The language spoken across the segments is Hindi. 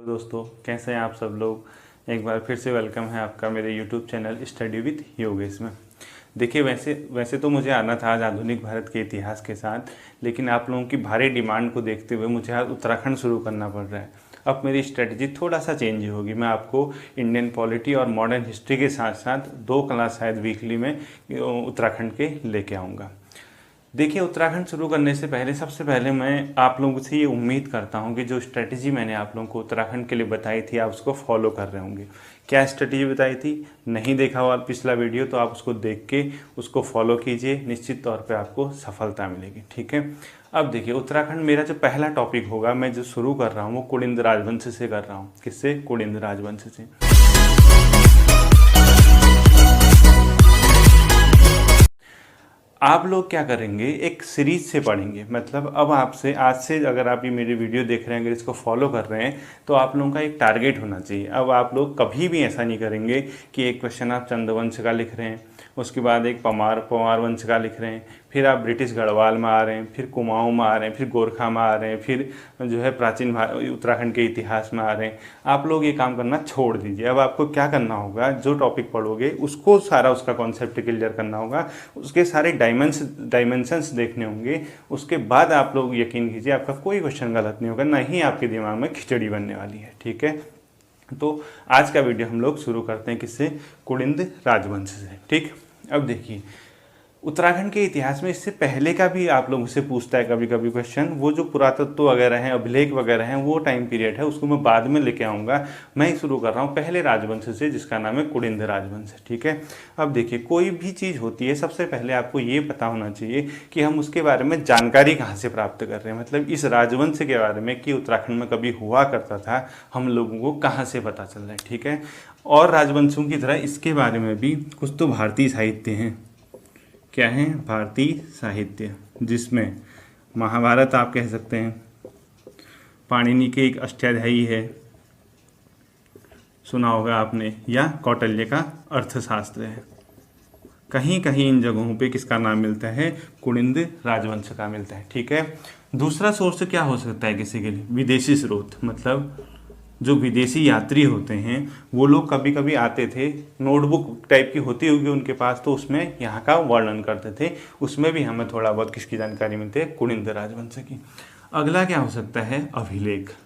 दोस्तों, कैसे हैं आप सब लोग। एक बार फिर से वेलकम है आपका मेरे YouTube channel study with Yogesh में। देखिए, वैसे तो मुझे आना था आज आधुनिक भारत के इतिहास के साथ, लेकिन आप लोगों की भारी डिमांड को देखते हुए मुझे आज उत्तराखंड शुरू करना पड़ रहा है। अब मेरी स्ट्रेटजी थोड़ा सा चेंज होगी। मैं आपको इंडियन पॉलिटी और मॉडर्न हिस्ट्री के साथ साथ 2 क्लास शायद वीकली में उत्तराखंड के लेके आऊँगा। देखिए, उत्तराखंड शुरू करने से पहले सबसे पहले मैं आप लोगों से ये उम्मीद करता हूँ कि जो स्ट्रेटजी मैंने आप लोगों को उत्तराखंड के लिए बताई थी आप उसको फॉलो कर रहे होंगे। क्या स्ट्रेटजी बताई थी? नहीं देखा हुआ पिछला वीडियो तो आप उसको देख के उसको फॉलो कीजिए, निश्चित तौर पे आपको सफलता मिलेगी। ठीक है। अब देखिए, उत्तराखंड मेरा जो पहला टॉपिक होगा, मैं जो शुरू कर रहा हूँ वो कुलिंद राजवंश से कर रहा हूँ। किससे? कुलिंद राजवंश से। आप लोग क्या करेंगे, एक सीरीज से पढ़ेंगे। मतलब अब आपसे आज से अगर आप ये मेरी वीडियो देख रहे हैं, अगर इसको फॉलो कर रहे हैं तो आप लोगों का एक टारगेट होना चाहिए। अब आप लोग कभी भी ऐसा नहीं करेंगे कि एक क्वेश्चन आप चंद्रवंश का लिख रहे हैं, उसके बाद एक पवार वंश का लिख रहे हैं, फिर आप ब्रिटिश गढ़वाल में आ रहे हैं, फिर कुमाऊँ में आ रहे हैं, फिर गोरखा में आ रहे हैं, फिर जो है प्राचीन उत्तराखंड के इतिहास में आ रहे हैं। आप लोग ये काम करना छोड़ दीजिए। अब आपको क्या करना होगा, जो टॉपिक पढ़ोगे उसको सारा उसका कॉन्सेप्ट क्लियर करना होगा, उसके सारे डायमेंशंस देखने होंगे। उसके बाद आप लोग यकीन कीजिए आपका कोई क्वेश्चन गलत नहीं होगा, ना ही आपके दिमाग में खिचड़ी बनने वाली है। ठीक है। तो आज का वीडियो हम लोग शुरू करते हैं किससे? कुलिंद राजवंश से। ठीक। अब देखिए, उत्तराखंड के इतिहास में इससे पहले का भी आप लोगों से पूछता है कभी कभी क्वेश्चन। वो जो पुरातत्व वगैरह हैं, अभिलेख वगैरह हैं, वो टाइम पीरियड है, उसको मैं बाद में लेके आऊँगा। मैं शुरू कर रहा हूँ पहले राजवंश से, जिसका नाम है कुलिंद राजवंश। ठीक है। अब देखिए, कोई भी चीज़ होती है सबसे पहले आपको ये पता होना चाहिए कि हम उसके बारे में जानकारी कहाँ से प्राप्त कर रहे हैं। मतलब इस राजवंश के बारे में कि उत्तराखंड में कभी हुआ करता था, हम लोगों को कहाँ से पता चल रहा है। ठीक है। और राजवंशों की तरह इसके बारे में भी कुछ तो भारतीय साहित्य हैं। क्या है? भारतीय साहित्य, जिसमें महाभारत आप कह सकते हैं, पाणिनि के एक अष्टाध्यायी है, सुना होगा आपने, या कौटिल्य का अर्थशास्त्र है। कहीं कहीं इन जगहों पे किसका नाम मिलता है? कुलिंद राजवंश का मिलता है। ठीक है। दूसरा सोर्स क्या हो सकता है किसी के लिए? विदेशी स्रोत। मतलब जो विदेशी यात्री होते हैं वो लोग कभी कभी आते थे, नोटबुक टाइप की होती होगी उनके पास, तो उसमें यहाँ का वर्णन करते थे। उसमें भी हमें थोड़ा बहुत किसकी जानकारी मिलती है? कुलिंद राजवंश की। अगला क्या हो सकता है? अभिलेख।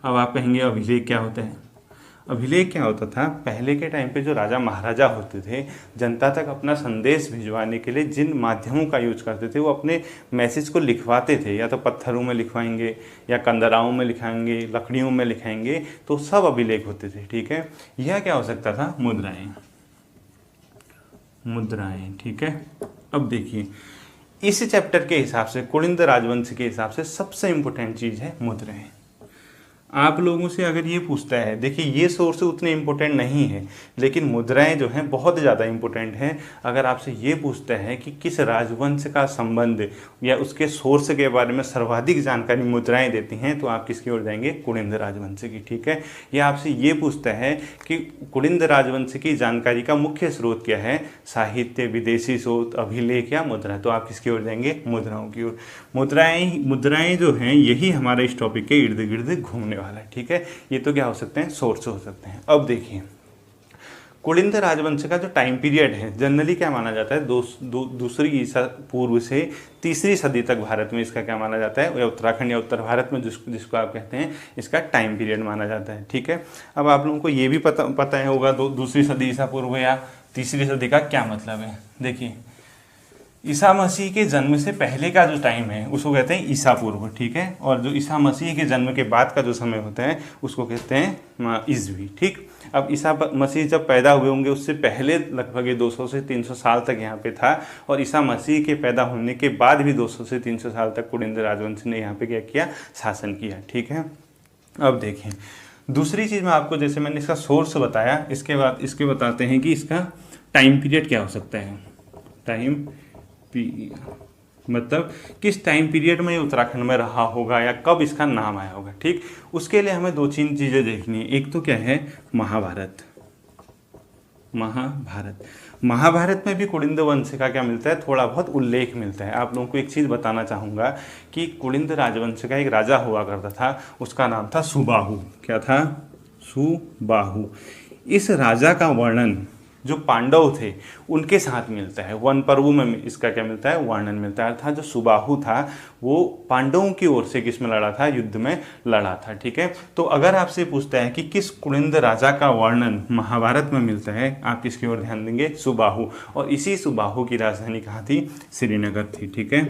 अब आप कहेंगे अभिलेख क्या होता है? अभिलेख क्या होता था? पहले के टाइम पे जो राजा महाराजा होते थे, जनता तक अपना संदेश भिजवाने के लिए जिन माध्यमों का यूज करते थे, वो अपने मैसेज को लिखवाते थे। या तो पत्थरों में लिखवाएंगे, या कंदराओं में लिखाएंगे, लकड़ियों में लिखाएंगे, तो सब अभिलेख होते थे। ठीक है। यह क्या हो सकता था? मुद्राएं। ठीक है। अब देखिए, इस चैप्टर के हिसाब से, कुलिंद राजवंश के हिसाब से सबसे इंपॉर्टेंट चीज़ है मुद्राएं। आप लोगों से अगर ये पूछता है, देखिए ये सोर्स उतने इम्पोर्टेंट नहीं है, लेकिन मुद्राएं जो हैं बहुत ज़्यादा इम्पोर्टेंट हैं। अगर आपसे ये पूछता है कि किस राजवंश का संबंध या उसके सोर्स के बारे में सर्वाधिक जानकारी मुद्राएं देती हैं, तो आप किसकी ओर जाएंगे? कुलिंद राजवंश की। ठीक है। या आपसे ये पूछता है कि कुलिंद राजवंश की जानकारी का मुख्य स्रोत क्या है? साहित्य, विदेशी स्रोत, अभिलेख या मुद्रा, तो आप किसकी ओर जाएंगे? मुद्राओं की ओर। मुद्राएं जो हैं यही हमारे इस टॉपिक के इर्द गिर्द घूमने वाला है। ठीक है। ये तो क्या हो सकते हैं? सोर्स हो सकते हैं। अब देखिए, कुलिंद राजवंश का जो टाइम पीरियड है जनरली क्या माना जाता है? दूसरी ईसा पूर्व से तीसरी सदी तक भारत में इसका क्या माना जाता है? या उत्तराखंड या उत्तर भारत में जिसको आप कहते हैं, इसका टाइम पीरियड माना जाता है। ठीक है। अब आप लोगों को ये भी पता होगा दूसरी सदी ईसा पूर्व या तीसरी सदी का क्या मतलब है। देखिए, ईसा मसीह के जन्म से पहले का जो टाइम है उसको कहते हैं ईसा पूर्व। ठीक है। और जो ईसा मसीह के जन्म के बाद का जो समय होता है उसको कहते हैं ईसवी। ठीक। अब ईसा मसीह जब पैदा हुए होंगे उससे पहले लगभग 200 से 300 साल तक यहाँ पे था, और ईसा मसीह के पैदा होने के बाद भी 200 से 300 साल तक कुलिंद राजवंश ने यहाँ पे क्या किया? शासन किया। ठीक है। अब देखें, दूसरी चीज़ मैं आपको, जैसे मैंने इसका सोर्स बताया, इसके बाद इसके बताते हैं कि इसका टाइम पीरियड क्या हो सकता है। टाइम मतलब किस टाइम पीरियड में ये उत्तराखंड में रहा होगा या कब इसका नाम आया होगा। ठीक। उसके लिए हमें 2-3 चीज़ें देखनी है। एक तो क्या है? महाभारत। महाभारत। महाभारत में भी कुलिंद वंश का क्या मिलता है, थोड़ा बहुत उल्लेख मिलता है। आप लोगों को एक चीज़ बताना चाहूँगा कि कुलिंद राजवंश का एक राजा हुआ करता था, उसका नाम था सुबाहु। क्या था? सुबाहु। इस राजा का वर्णन जो पांडव थे उनके साथ मिलता है, वन पर्व में इसका क्या मिलता है, वर्णन मिलता है। अर्थात जो सुबाहु था वो पांडवों की ओर से किस में लड़ा था, युद्ध में लड़ा था। ठीक है, तो अगर आपसे पूछता है कि किस कुलिंद राजा का वर्णन महाभारत में मिलता है, आप किसकी ओर ध्यान देंगे, सुबाहु। और इसी सुबाहु की राजधानी कहाँ थी, श्रीनगर थी। ठीक है,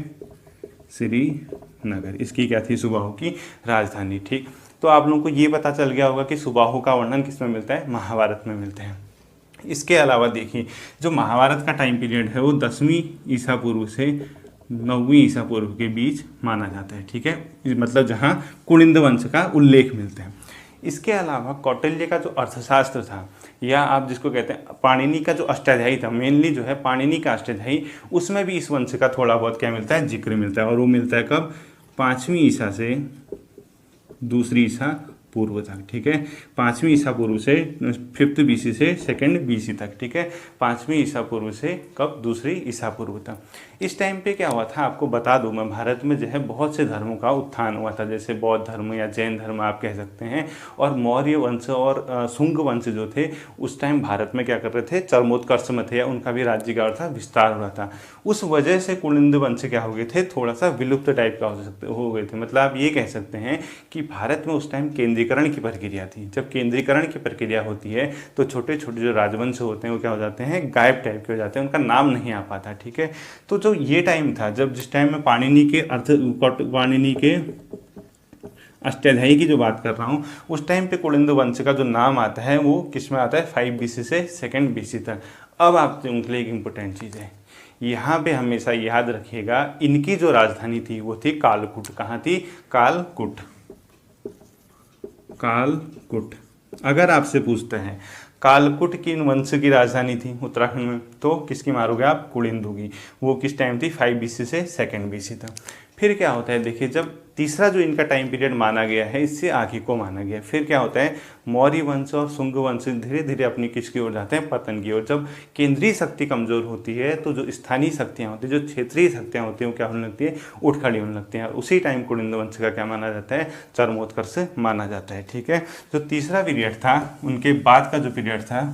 श्रीनगर इसकी क्या थी, सुबाहु की राजधानी। ठीक, तो आप लोगों को ये पता चल गया होगा कि सुबाहु का वर्णन किस में मिलता है, महाभारत में मिलता है। इसके अलावा देखिए जो महाभारत का टाइम पीरियड है वो 10वीं ईसा पूर्व से 9वीं ईसा पूर्व के बीच माना जाता है। ठीक है, मतलब जहाँ कुलिंद वंश का उल्लेख मिलता है। इसके अलावा कौटिल्य का जो अर्थशास्त्र था, या आप जिसको कहते हैं पाणिनि का जो अष्टाध्यायी था, मेनली जो है पाणिनि का अष्टाध्यायी, उसमें भी इस वंश का थोड़ा बहुत क्या मिलता है, जिक्र मिलता है। और वो मिलता है कब, 5वीं ईसा से 2री ईसा पूर्व तक। ठीक है, 5वीं ईसा पूर्व से 5th BC से 2nd BC तक। ठीक है, 5वीं ईसा पूर्व से कब, 2री ईसा पूर्व तक। इस टाइम पे क्या हुआ था आपको बता दूं मैं, भारत में जो है बहुत से धर्मों का उत्थान हुआ था, जैसे बौद्ध धर्म या जैन धर्म आप कह सकते हैं। और मौर्य वंश और शुंग वंश जो थे उस टाइम भारत में क्या कर रहे थे, चरमोत्कर्ष में थे, या उनका भी राज्य का था विस्तार हो रहा था। उस वजह से कुलिंद वंश क्या हो गए थे, थोड़ा सा विलुप्त टाइप का हो गए थे। मतलब आप ये कह सकते हैं कि भारत में उस टाइम केंद्रीकरण की प्रक्रिया थी। जब केंद्रीकरण की प्रक्रिया होती है तो छोटे छोटे जो राजवंश होते हैं वो क्या हो जाते हैं, गायब टाइप के हो जाते हैं, उनका नाम नहीं आ पाता। ठीक है, तो जो ये टाइम था, जब जिस टाइम में पाणिनि के अष्टाध्यायी की जो बात कर रहा हूँ, उस टाइम पे कुलिंद वंश का जो नाम आता है वो किस में आता है, 5 BC से 2nd BC तक। अब आपके लिए एक इम्पोर्टेंट चीज़ है, यहाँ पे हमेशा याद रखिएगा, इनकी जो राजधानी थी वो थी कालकुट। कहाँ थी, कालकुट। कालकुट। अगर आपसे पूछते हैं कालकुट किन वंश की राजधानी थी उत्तराखंड में, तो किसकी मारोगे आप, कुलिंद की। वो किस टाइम थी, 5 BC से 2nd BC तक। फिर क्या होता है, देखिए जब तीसरा जो इनका टाइम पीरियड माना गया है, इससे आगे को माना गया, फिर क्या होता है, मौर्य वंश और शुंग वंश धीरे धीरे अपनी किसकी ओर जाते हैं, पतन की ओर। जब केंद्रीय शक्ति कमजोर होती है तो जो स्थानीय शक्तियाँ होती है, जो क्षेत्रीय शक्तियाँ होती हैं, वो क्या होने लगती है, उठ खड़ी होने लगती हैं। उसी टाइम कुलिंद वंश का क्या माना जाता है, चरमोत्कर्ष माना जाता है। ठीक है, जो तीसरा पीरियड था, उनके बाद का जो पीरियड था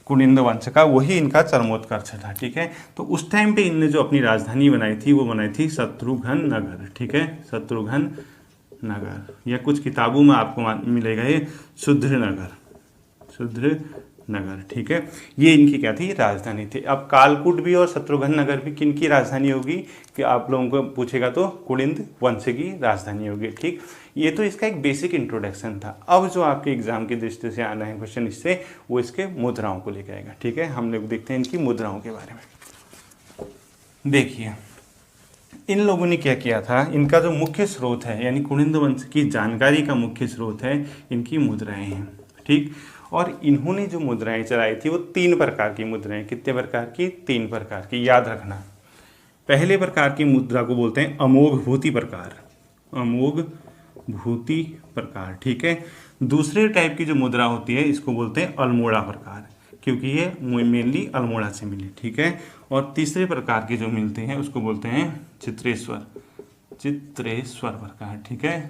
कुलिंद वंश का, वही इनका चरमोत्कर्ष था। ठीक है, तो उस टाइम पे इनने जो अपनी राजधानी बनाई थी वो बनाई थी शत्रुघ्न नगर। ठीक है, शत्रुघ्न नगर, या कुछ किताबों में आपको मिलेगा ये शुद्रनगर, शुद्रनगर। ठीक है, ये इनकी क्या थी, राजधानी थी। अब कालकुट भी और शत्रुघ्न नगर भी किन की राजधानी होगी, कि आप लोगों को पूछेगा तो कुलिंद वंश की राजधानी होगी। ठीक, ये तो इसका एक बेसिक इंट्रोडक्शन था। अब जो आपके एग्जाम की दृष्टि से आना है क्वेश्चन इससे, वो इसके मुद्राओं को लेकर आएगा। ठीक है, हम लोग देखते हैं इनकी मुद्राओं के बारे में। देखिए इन लोगों ने क्या किया था, इनका जो मुख्य स्रोत है, यानी कुलिंद वंश की जानकारी का मुख्य स्रोत है इनकी मुद्राएं हैं। ठीक, और इन्होंने जो मुद्राएं चलाई थी वो 3 प्रकार की मुद्राएं, कितने प्रकार की, 3 प्रकार की, याद रखना। पहले प्रकार की मुद्रा को बोलते हैं अमोघ भूति प्रकार, अमोघ भूति प्रकार। ठीक है, दूसरे टाइप की जो मुद्रा होती है इसको बोलते हैं अल्मोड़ा प्रकार, क्योंकि ये मेनली अल्मोड़ा से मिली। ठीक है, और तीसरे प्रकार के जो मिलते हैं उसको बोलते हैं चित्रेश्वर प्रकार। ठीक है,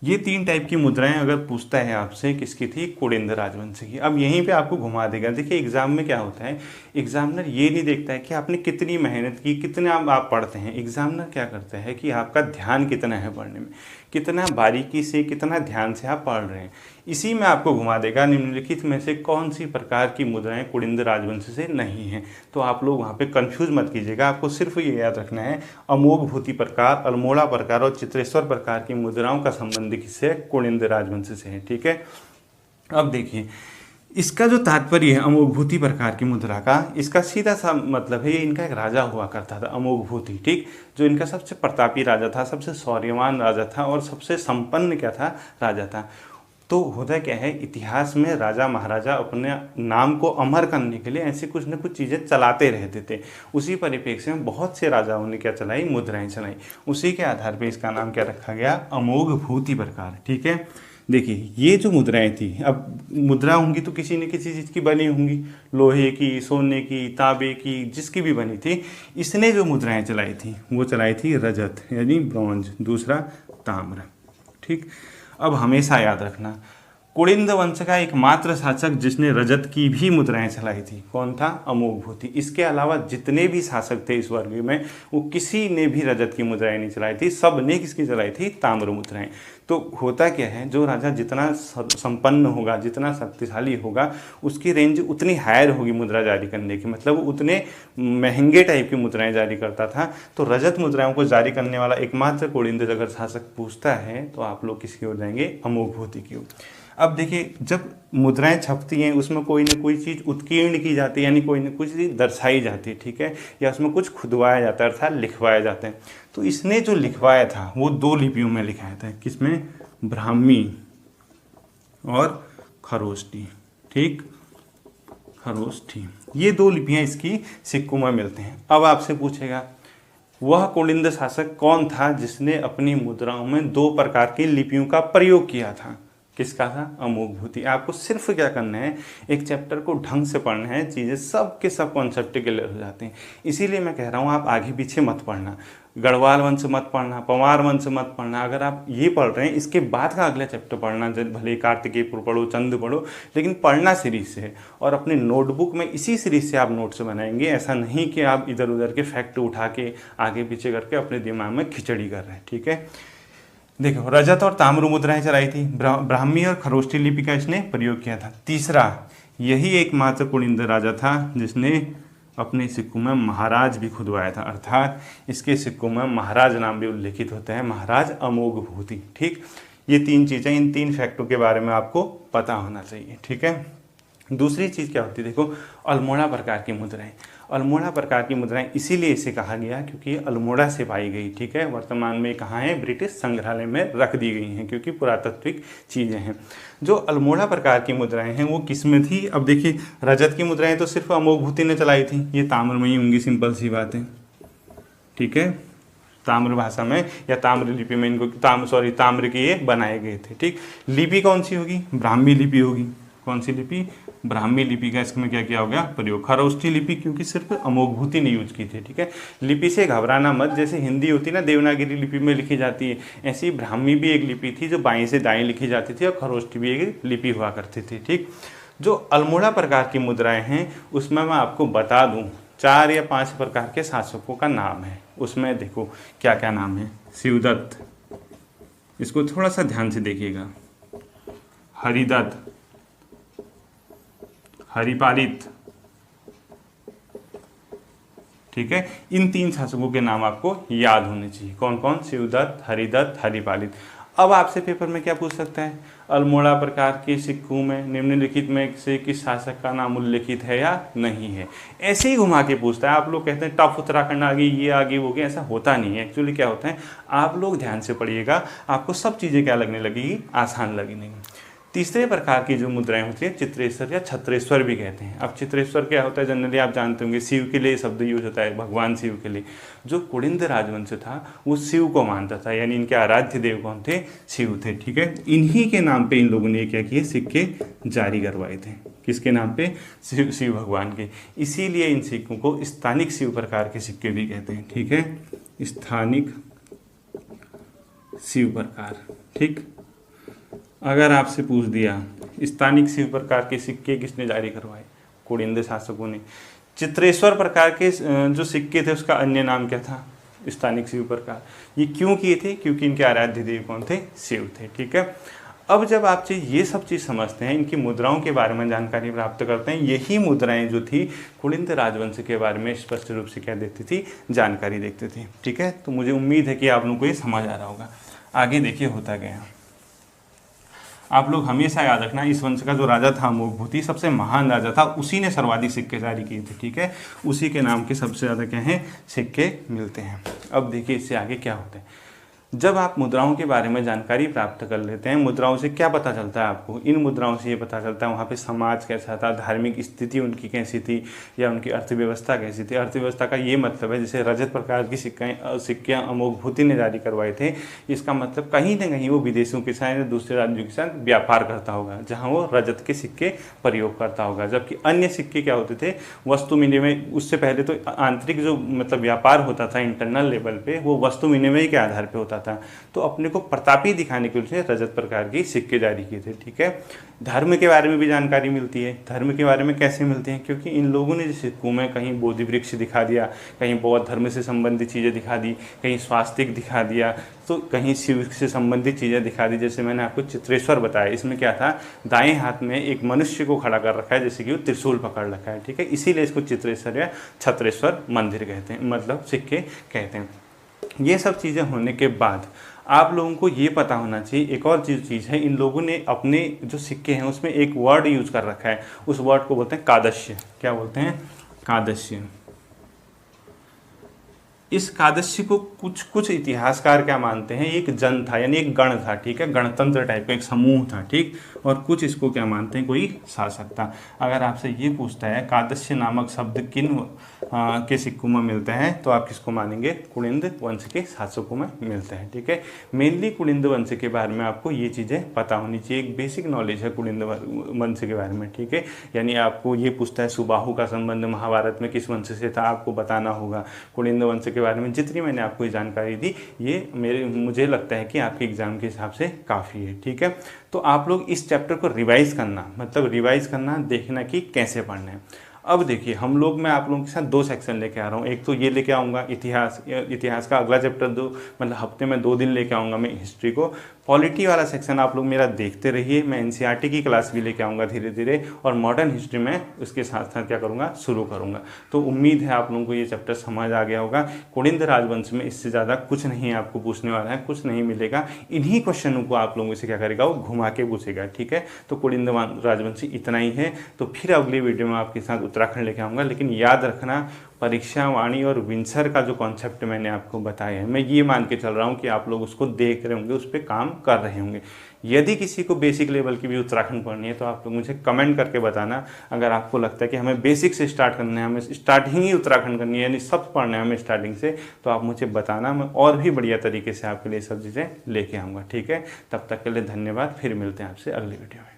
ये 3 टाइप की मुद्राएं अगर पूछता है आपसे किसकी थी, कुलिंद राजवंश की। अब यहीं पे आपको घुमा देगा। देखिए एग्जाम में क्या होता है, एग्जामिनर ये नहीं देखता है कि आपने कितनी मेहनत की, कितना आप पढ़ते हैं। एग्जामिनर क्या करता है कि आपका ध्यान कितना है पढ़ने में, कितना बारीकी से, कितना ध्यान से आप पढ़ रहे हैं। इसी में आपको घुमा देगा निम्नलिखित में से कौन सी प्रकार की मुद्राएं कुलिंद राजवंश से नहीं हैं। तो आप लोग वहाँ पे कंफ्यूज मत कीजिएगा, आपको सिर्फ ये याद रखना है अमोघ भूति प्रकार, अल्मोड़ा प्रकार और चित्रेश्वर प्रकार की मुद्राओं का संबंध किससे, कुलिंद राजवंश से है। ठीक है, अब देखिए इसका जो तात्पर्य है अमोघ भूति प्रकार की मुद्रा का, इसका सीधा सा मतलब है ये इनका एक राजा हुआ करता था अमोघ भूति। ठीक, जो इनका सबसे प्रतापी राजा था, सबसे शौर्यवान राजा था और सबसे संपन्न क्या था, राजा था। तो होता क्या है, इतिहास में राजा महाराजा अपने नाम को अमर करने के लिए ऐसी कुछ न कुछ चीज़ें चलाते रहते थे। उसी परिप्रेक्ष्य में बहुत से राजाओं ने क्या चलाई, मुद्राएं चलाई। उसी के आधार पर इसका नाम क्या रखा गया, अमोघ भूति प्रकार। ठीक है, देखिए ये जो मुद्राएं थी, अब मुद्रा होंगी तो किसी न किसी चीज़ की बनी होंगी, लोहे की, सोने की, तांबे की, जिसकी भी बनी थी। इसने जो मुद्राएं चलाई थी वो चलाई थी रजत यानी ब्रॉन्ज, दूसरा ताम्र। ठीक, अब हमेशा याद रखना कुलिंद वंश का एकमात्र शासक जिसने रजत की भी मुद्राएं चलाई थी कौन था? अमोघभूति। इसके अलावा जितने भी शासक थे इस वर्ग में वो किसी ने भी रजत की मुद्राएं नहीं चलाई थी, सब ने किसकी चलाई थी? ताम्र मुद्राएं। तो होता क्या है, जो राजा जितना संपन्न होगा, जितना शक्तिशाली होगा, उसकी रेंज उतनी हायर होगी मुद्रा जारी करने की, मतलब वो उतने महंगे टाइप की मुद्राएं जारी करता था। तो रजत मुद्राओं को जारी करने वाला एकमात्र कुलिंद अगर शासक पूछता है तो आप लोग किसकी ओर जाएंगे? अमोघभूति की ओर। अब देखिए जब मुद्राएं छपती हैं उसमें कोई ना कोई चीज़ उत्कीर्ण की जाती है, यानी कोई ना कोई चीज़ दर्शाई जाती है, ठीक है, या उसमें कुछ खुदवाया जाता है अर्थात लिखवाया जाता है। तो इसने जो लिखवाया था वो 2 लिपियों में लिखाया था, किसमें? ब्राह्मी और खरोष्ठी। ठीक, खरोष्ठी, ये 2 लिपियां इसकी सिक्कों में मिलते हैं। अब आपसे पूछेगा वह कुलिंद शासक कौन था जिसने अपनी मुद्राओं में 2 प्रकार की लिपियों का प्रयोग किया था? किसका था? अमोघभूति। आपको सिर्फ क्या करना है, एक चैप्टर को ढंग से पढ़ना है, चीज़ें सब के सब कॉन्सेप्ट क्लियर हो जाते हैं। इसीलिए मैं कह रहा हूँ आप आगे पीछे मत पढ़ना, गढ़वाल वंश मत पढ़ना, पंवार वंश मत पढ़ना। अगर आप ये पढ़ रहे हैं इसके बाद का अगला चैप्टर पढ़ना, भले कार्तिकेयपुर पढ़ो, चंद पढ़ो, लेकिन पढ़ना सीरीज से है और अपने नोटबुक में इसी सीरीज से आप नोट्स बनाएंगे। ऐसा नहीं कि आप इधर उधर के फैक्ट उठा के आगे पीछे करके अपने दिमाग में खिचड़ी कर रहे हैं। ठीक है, देखो रजत और ताम्र मुद्राएं चलाई थी, ब्राह्मी और खरोष्ठी लिपि का इसने प्रयोग किया था। तीसरा, यही एकमात्र कुलिंद राजा था जिसने अपने सिक्कों में महाराज भी खुदवाया था, अर्थात इसके सिक्कों में महाराज नाम भी उल्लेखित होते हैं, महाराज अमोघभूति। ठीक, ये 3 चीज़ें, इन 3 फैक्टों के बारे में आपको पता होना चाहिए। ठीक है, दूसरी चीज़ क्या होती है, देखो अल्मोड़ा प्रकार की मुद्राएं। अल्मोड़ा प्रकार की मुद्राएं इसीलिए इसे कहा गया क्योंकि ये अल्मोड़ा से पाई गई। ठीक है, वर्तमान में कहाँ है? ब्रिटिश संग्रहालय में रख दी गई हैं क्योंकि पुरातात्विक चीज़ें हैं। जो अल्मोड़ा प्रकार की मुद्राएं हैं वो किस में थी? अब देखिए रजत की मुद्राएं तो सिर्फ अमोघभूति ने चलाई थी, ये ताम्र में ही होंगी, सिंपल सी बात है। ठीक है, ताम्र भाषा में या ताम्र लिपि में इनको ताम्र के ये बनाए गए थे। ठीक, लिपि कौन सी होगी? ब्राह्मी लिपि होगी। कौन सी लिपि? ब्राह्मी लिपि का इसमें क्या किया हो गया? प्रयोग। खरोष्ठी लिपि क्योंकि सिर्फ अमोघभूति ने यूज की थी। ठीक है, लिपि से घबराना मत, जैसे हिंदी होती है ना देवनागरी लिपि में लिखी जाती है, ऐसी ब्राह्मी भी एक लिपि थी जो बाएं से दाएं लिखी जाती थी और खरोष्ठी भी एक लिपि हुआ करती थी। ठीक, जो अल्मोड़ा प्रकार की मुद्राएं हैं उसमें मैं आपको बता दूं 4 या 5 प्रकार के शासकों का नाम है। उसमें देखो क्या क्या नाम है। शिवदत्त, इसको थोड़ा सा ध्यान से देखिएगा, हरिदत्त, हरिपालित। ठीक है, इन 3 शासकों के नाम आपको याद होने चाहिए। कौन कौन? शिवदत्त, हरिदत्त, हरिपालित। अब आपसे पेपर में क्या पूछ सकता है? अल्मोड़ा प्रकार के सिक्कों में निम्नलिखित में से किस शासक का नाम उल्लेखित है या नहीं है? ऐसे ही घुमा के पूछता है। आप लोग कहते हैं टफ उत्तराखंड आ गई, ये आ गई, वो गया, ऐसा होता नहीं है। एक्चुअली क्या होता है, आप लोग ध्यान से पढ़िएगा, आपको सब चीज़ें क्या लगने लगेगी? आसान लगेंगी। तीसरे प्रकार की जो मुद्राएं होती है चित्रेश्वर या छत्रेश्वर भी कहते हैं। अब चित्रेश्वर क्या होता है? जनरली आप जानते होंगे शिव के लिए शब्द यूज होता है, भगवान शिव के लिए। जो कुलिंद राजवंश था वो शिव को मानता था, यानी इनके आराध्य देव कौन थे? शिव थे। ठीक है, इन्हीं के नाम पे इन लोगों ने क्या किए? सिक्के जारी करवाए थे। किसके नाम पे? शिव भगवान के। इसीलिए इन सिक्कों को स्थानिक शिव प्रकार के सिक्के भी कहते हैं। ठीक है, स्थानिक शिव प्रकार। ठीक, अगर आपसे पूछ दिया स्थानिक शिव प्रकार के सिक्के किसने जारी करवाए? कुलिंद शासकों ने। चित्रेश्वर प्रकार के जो सिक्के थे उसका अन्य नाम क्या था? स्थानिक शिव प्रकार। ये क्यों किए थे? क्योंकि इनके आराध्य देव कौन थे? शिव थे। ठीक है, अब जब आप ये सब चीज़ समझते हैं, इनकी मुद्राओं के बारे में जानकारी प्राप्त करते हैं, यही मुद्राएं जो थी कुलिंद राजवंश के बारे में स्पष्ट रूप से क्या देती थी? जानकारी देती थी। ठीक है, तो मुझे उम्मीद है कि आप लोगों को ये समझ आ रहा होगा। आगे देखिए होता गया। आप लोग हमेशा याद रखना, इस वंश का जो राजा था अमोघभूति सबसे महान राजा था, उसी ने सर्वाधिक सिक्के जारी किए थे। ठीक है, उसी के नाम के सबसे ज़्यादा क्या हैं? सिक्के मिलते हैं। अब देखिए इससे आगे क्या होता है। जब आप मुद्राओं के बारे में जानकारी प्राप्त कर लेते हैं, मुद्राओं से क्या पता चलता है आपको? इन मुद्राओं से ये पता चलता है वहाँ पे समाज कैसा था, धार्मिक स्थिति उनकी कैसी थी, या उनकी अर्थव्यवस्था कैसी थी। अर्थव्यवस्था का ये मतलब है, जैसे रजत प्रकार की सिक्के अमोघभूति ने जारी करवाए थे, इसका मतलब कहीं ना कहीं वो विदेशों के साथ या दूसरे राज्यों के साथ व्यापार करता होगा, जहाँ वो रजत के सिक्के प्रयोग करता होगा। जबकि अन्य सिक्के क्या होते थे, वस्तु विनिमय, उससे पहले तो आंतरिक जो मतलब व्यापार होता था इंटरनल लेवल पे, वो वस्तु विनिमय के आधार पे होता था। तो अपने को प्रतापी दिखाने के लिए रजत प्रकार की सिक्के जारी किए थे। ठीक है, धर्म के बारे में भी जानकारी मिलती है। धर्म के बारे में कैसे मिलते हैं? क्योंकि इन लोगों ने सिक्कों में कहीं बोधि वृक्ष दिखा दिया, कहीं बौद्ध धर्म से संबंधित चीज़ें दिखा दी, कहीं स्वास्तिक दिखा दिया, तो कहीं शिव से संबंधित चीज़ें दिखा दी। जैसे मैंने आपको चित्रेश्वर बताया, इसमें क्या था, दाएं हाथ में एक मनुष्य को खड़ा कर रखा है, जैसे कि वो त्रिशूल पकड़ रखा है। ठीक है, इसीलिए इसको चित्रेश्वर या छत्रेश्वर मंदिर कहते हैं, मतलब सिक्के कहते हैं। ये सब चीज़ें होने के बाद आप लोगों को ये पता होना चाहिए, एक और चीज़ है, इन लोगों ने अपने जो सिक्के हैं उसमें एक वर्ड यूज कर रखा है, उस वर्ड को बोलते हैं कादस्य। क्या बोलते हैं? कादस्य। इस कादस्य को कुछ इतिहासकार क्या मानते हैं, एक जन था, यानी एक गण था। ठीक है, गणतंत्र टाइप का एक समूह था। ठीक, और कुछ इसको क्या मानते हैं, कोई शासक था। अगर आपसे ये पूछता है कादस्य नामक शब्द किन के सिक्कों में मिलता है, तो आप किसको मानेंगे? कुलिंद वंश के शासकों में मिलता है। ठीक है, मेनली कुलिंद वंश के बारे में आपको ये चीज़ें पता होनी चाहिए, एक बेसिक नॉलेज है कुलिंद वंश के बारे में। ठीक है, यानी आपको ये पूछता है सुबाहु का संबंध महाभारत में किस वंश से था, आपको बताना होगा। कुलिंद वंश के बारे में जितनी मैंने आपको जानकारी दी, ये मुझे लगता है कि आपके एग्जाम के हिसाब से काफ़ी है। ठीक है, तो आप लोग इस चैप्टर को रिवाइज करना, मतलब रिवाइज करना, देखना कि कैसे पढ़ना है। अब देखिए, हम लोग, मैं आप लोगों के साथ 2 सेक्शन लेके आ रहा हूँ। एक तो ये लेके आऊँगा इतिहास का अगला चैप्टर, मतलब हफ्ते में 2 दिन लेके आऊँगा मैं हिस्ट्री को। पॉलिटी वाला सेक्शन आप लोग मेरा देखते रहिए, मैं एनसीईआरटी की क्लास भी लेके आऊँगा धीरे धीरे, और मॉडर्न हिस्ट्री में उसके साथ साथ क्या करूँगा, शुरू करूँगा। तो उम्मीद है आप लोगों को ये चैप्टर समझ आ गया होगा। कुलिंद राजवंश में इससे ज़्यादा कुछ नहीं आपको पूछने वाला है, कुछ नहीं मिलेगा। इन्हीं क्वेश्चनों को आप लोगों से क्या करेगा, वो घुमा के पूछेगा। ठीक है, तो कुलिंद राजवंशी इतना ही है। तो फिर अगली वीडियो में आपके साथ उत्तराखंड लेके आऊँगा। लेकिन याद रखना, परीक्षा वाणी और विंसर का जो कॉन्सेप्ट मैंने आपको बताया है, मैं ये मान के चल रहा हूँ कि आप लोग उसको देख रहे होंगे, उस पर काम कर रहे होंगे। यदि किसी को बेसिक लेवल की भी उत्तराखंड पढ़नी है, तो आप लोग मुझे कमेंट करके बताना। अगर आपको लगता है कि हमें बेसिक से स्टार्ट करना है, हमें स्टार्टिंग ही उत्तराखंड करनी है, यानी सब पढ़ना है हमें स्टार्टिंग से, तो आप मुझे बताना, मैं और भी बढ़िया तरीके से आपके लिए सब चीज़ें लेके आऊँगा। ठीक है, तब तक के लिए धन्यवाद। फिर मिलते हैं आपसे अगली वीडियो में।